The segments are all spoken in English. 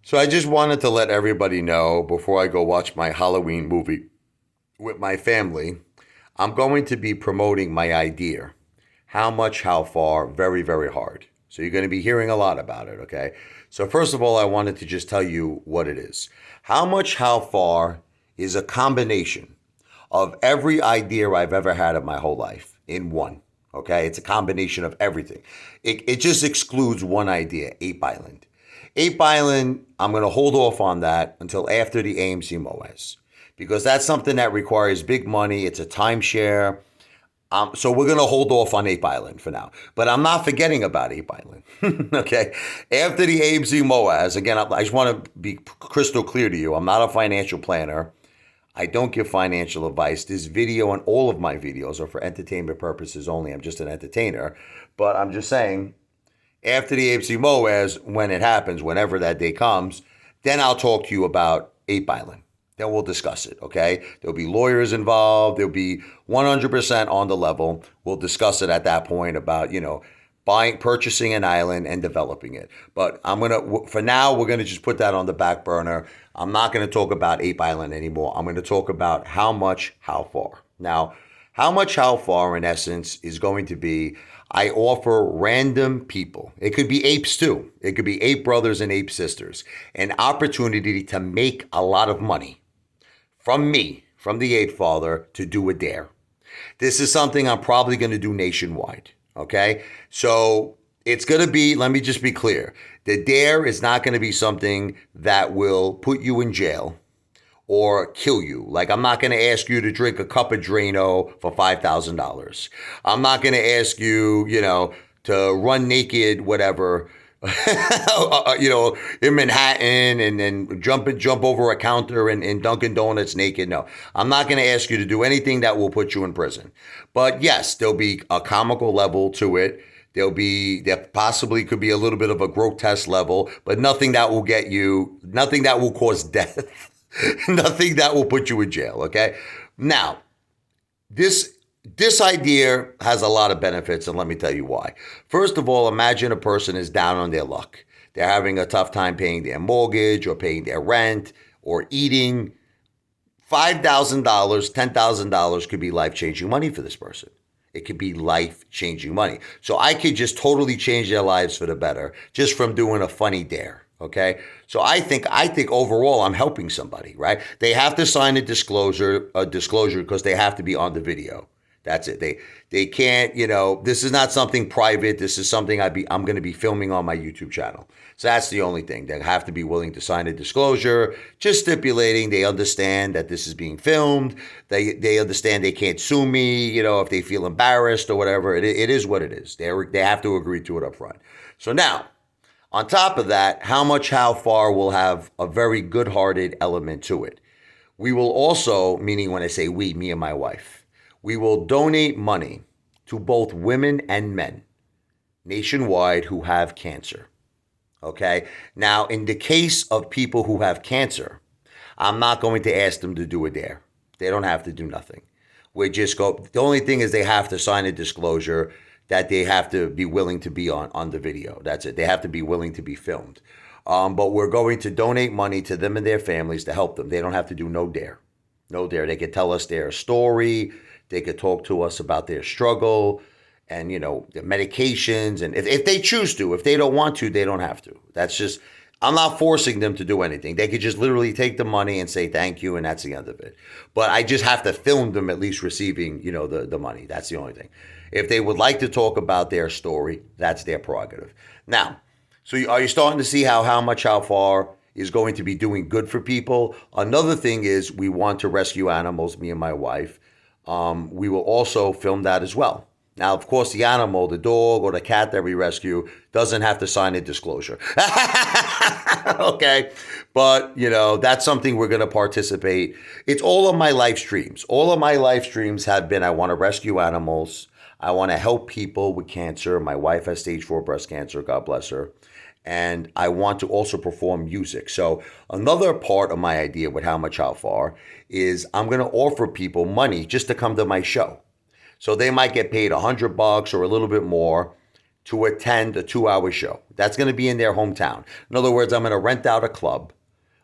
So I just wanted to let everybody know before I go watch my Halloween movie with my family, I'm going to be promoting my idea. How much, how far, very, very hard. So you're going to be hearing a lot about it, okay? So first of all, I wanted to just tell you what it is. How much, how far is a combination of every idea I've ever had in my whole life in one. Okay, it's a combination of everything. It just excludes one idea, Ape Island. Ape Island, I'm going to hold off on that until after the AMC MOAS because that's something that requires big money. It's a timeshare. So we're going to hold off on Ape Island for now. But I'm not forgetting about Ape Island. Okay. After the AMC MOAS, again, I just want to be crystal clear to you. I'm not a financial planner. I don't give financial advice. This video and all of my videos are for entertainment purposes only. I'm just an entertainer. But I'm just saying, after the AFC MOAS, when it happens, whenever that day comes, then I'll talk to you about Ape Island. Then we'll discuss it, okay? There'll be lawyers involved. There'll be 100% on the level. We'll discuss it at that point about, purchasing an island and developing it. But for now, we're going to just put that on the back burner. I'm not going to talk about Ape Island anymore. I'm going to talk about how much, how far. Now, how much, how far, in essence, is going to be I offer random people, it could be apes too, it could be ape brothers and ape sisters, an opportunity to make a lot of money from me, from the Apefather, to do a dare. This is something I'm probably going to do nationwide. Okay. So it's going to be, let me just be clear. The dare is not going to be something that will put you in jail or kill you. Like, I'm not going to ask you to drink a cup of Drano for $5,000. I'm not going to ask you, to run naked, whatever, in Manhattan and then jump over a counter in Dunkin' Donuts naked. No, I'm not going to ask you to do anything that will put you in prison. But yes, there'll be a comical level to it. There possibly could be a little bit of a grotesque level, but nothing that will cause death. Nothing that will put you in jail, okay? Now, this idea has a lot of benefits, and let me tell you why. First of all, imagine a person is down on their luck. They're having a tough time paying their mortgage or paying their rent or eating. $5,000, $10,000 could be life-changing money for this person. It could be life-changing money. So I could just totally change their lives for the better just from doing a funny dare. Okay. So I think overall I'm helping somebody, right? They have to sign a disclosure because they have to be on the video. That's it. They can't, this is not something private. This is something I'm going to be filming on my YouTube channel. So that's the only thing. They have to be willing to sign a disclosure, just stipulating they understand that this is being filmed. They understand they can't sue me, if they feel embarrassed or whatever. It is what it is. They have to agree to it up front. So now, on top of that, how much, how far will have a very good-hearted element to it. We will also, meaning when I say we, me and my wife, we will donate money to both women and men nationwide who have cancer. Okay? Now, in the case of people who have cancer, I'm not going to ask them to do a dare. They don't have to do nothing. The only thing is they have to sign a disclosure that they have to be willing to be on the video. That's it. They have to be willing to be filmed. But we're going to donate money to them and their families to help them. They don't have to do no dare. No dare. They could tell us their story. They could talk to us about their struggle and, their medications. And if they choose to, if they don't want to, they don't have to. That's just, I'm not forcing them to do anything. They could just literally take the money and say thank you, and that's the end of it. But I just have to film them at least receiving, the money. That's the only thing. If they would like to talk about their story, that's their prerogative. Now, so are you starting to see how much, how far is going to be doing good for people? Another thing is we want to rescue animals, me and my wife. We will also film that as well. Now, of course, the animal, the dog or the cat that we rescue doesn't have to sign a disclosure. Okay. But, that's something we're going to participate. It's all of my live streams. All of my live streams have been, I want to rescue animals. I want to help people with cancer. My wife has stage 4 breast cancer. God bless her. And I want to also perform music. So another part of my idea with how much, how far is I'm going to offer people money just to come to my show. So they might get paid $100 or a little bit more to attend a 2-hour show. That's going to be in their hometown. In other words, I'm going to rent out a club.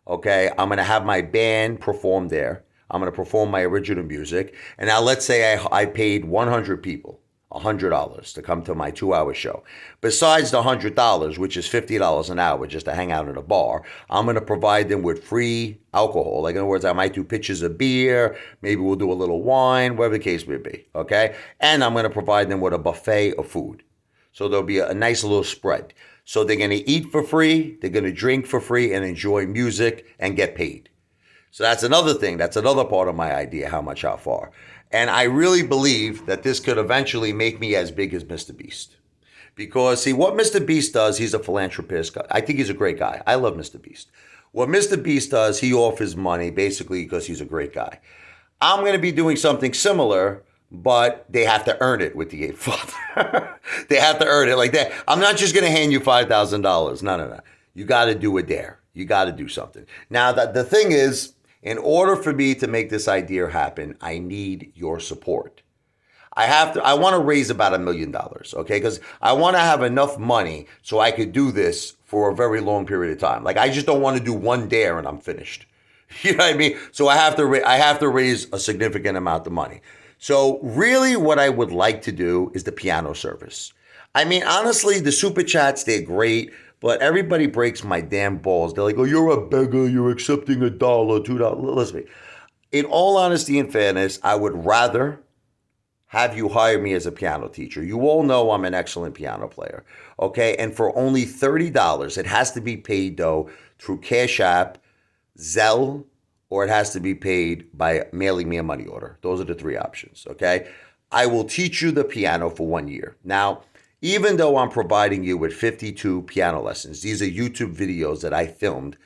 Okay, I'm going to have my band perform there. I'm going to perform my original music. And now let's say I paid 100 people $100 to come to my 2-hour show. Besides the $100, which is $50 an hour just to hang out in a bar, I'm going to provide them with free alcohol. Like, in other words, I might do pitchers of beer. Maybe we'll do a little wine, whatever the case may be. Okay, and I'm going to provide them with a buffet of food. So there'll be a nice little spread. So they're going to eat for free, they're going to drink for free, and enjoy music and get paid. So that's another thing. That's another part of my idea, how much, how far. And I really believe that this could eventually make me as big as Mr. Beast. Because, see, what Mr. Beast does, he's a philanthropist. I think he's a great guy. I love Mr. Beast. What Mr. Beast does, he offers money basically because he's a great guy. I'm going to be doing something similar, but they have to earn it with the Apefather. They have to earn it like that. I'm not just going to hand you $5,000. No. You got to do a dare. You got to do something. Now, the thing is, in order for me to make this idea happen, I need your support. I want to raise about $1 million, okay? Because I want to have enough money so I could do this for a very long period of time. Like, I just don't want to do one dare and I'm finished. You know what I mean? So I have to raise a significant amount of money. So really what I would like to do is the piano service. I mean, honestly, the super chats, they're great, but everybody breaks my damn balls. They're like, oh, you're a beggar, you're accepting $1, $2. Listen, in all honesty and fairness, I would rather have you hire me as a piano teacher. You all know I'm an excellent piano player, okay? And for only $30, it has to be paid, though, through Cash App, Zelle, or it has to be paid by mailing me a money order. Those are the three options, okay? I will teach you the piano for 1 year. Now, even though I'm providing you with 52 piano lessons, these are YouTube videos that I filmed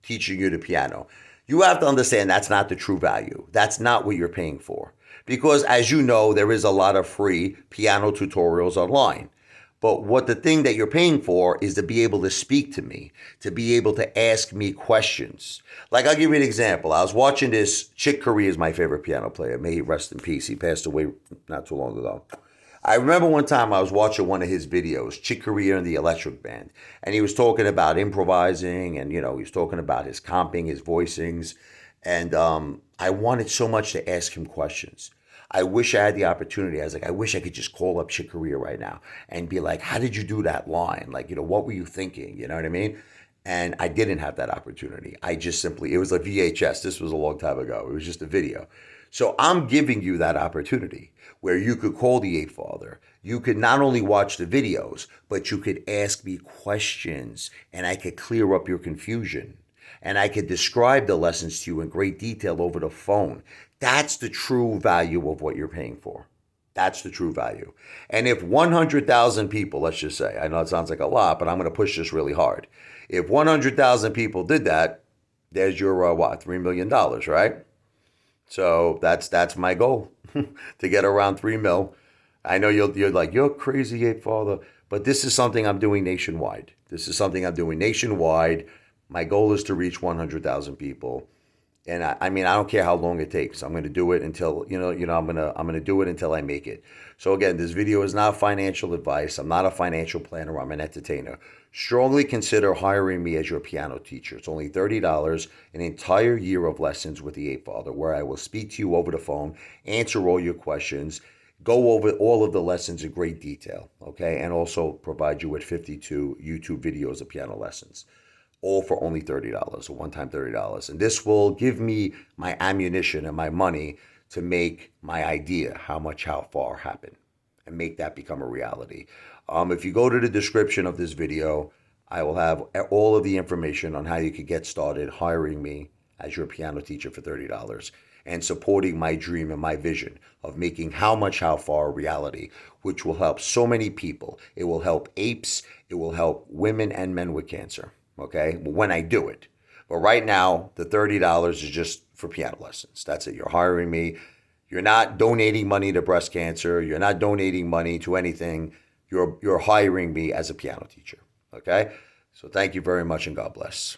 teaching you the piano. You have to understand that's not the true value. That's not what you're paying for. Because as you know, there is a lot of free piano tutorials online. But what the thing that you're paying for is to be able to speak to me, to be able to ask me questions. Like, I'll give you an example. I was watching this, Chick Corea is my favorite piano player. May he rest in peace. He passed away not too long ago. I remember one time I was watching one of his videos, Chick Corea and the Electric Band, and he was talking about improvising and, he was talking about his comping, his voicings, and I wanted so much to ask him questions. I wish I had the opportunity. I was like, I wish I could just call up Chick Corea right now and be like, how did you do that line? Like, what were you thinking? You know what I mean? And I didn't have that opportunity. I just simply, it was like VHS. This was a long time ago. It was just a video. So I'm giving you that opportunity where you could call the Apefather. You could not only watch the videos, but you could ask me questions and I could clear up your confusion. And I could describe the lessons to you in great detail over the phone. That's the true value of what you're paying for. That's the true value. And if 100,000 people, let's just say, I know it sounds like a lot, but I'm going to push this really hard. If 100,000 people did that, there's your, $3 million, right? So that's my goal, to get around 3 mil. I know you're like, you're crazy, Apefather, but this is something I'm doing nationwide. My goal is to reach 100,000 people. And I mean, I don't care how long it takes. I'm going to do it until, I'm going to do it until I make it. So again, this video is not financial advice. I'm not a financial planner. I'm an entertainer. Strongly consider hiring me as your piano teacher. It's only $30, an entire year of lessons with the Apefather, where I will speak to you over the phone, answer all your questions, go over all of the lessons in great detail, okay? And also provide you with 52 YouTube videos of piano lessons, all for only $30, a one-time $30. And this will give me my ammunition and my money to make my idea, how much, how far happen, and make that become a reality. If you go to the description of this video, I will have all of the information on how you could get started hiring me as your piano teacher for $30 and supporting my dream and my vision of making how much, how far a reality, which will help so many people. It will help apes. It will help women and men with cancer. Okay, when I do it. But right now, the $30 is just for piano lessons. That's it. You're hiring me. You're not donating money to breast cancer. You're not donating money to anything. You're hiring me as a piano teacher. Okay, so thank you very much and God bless.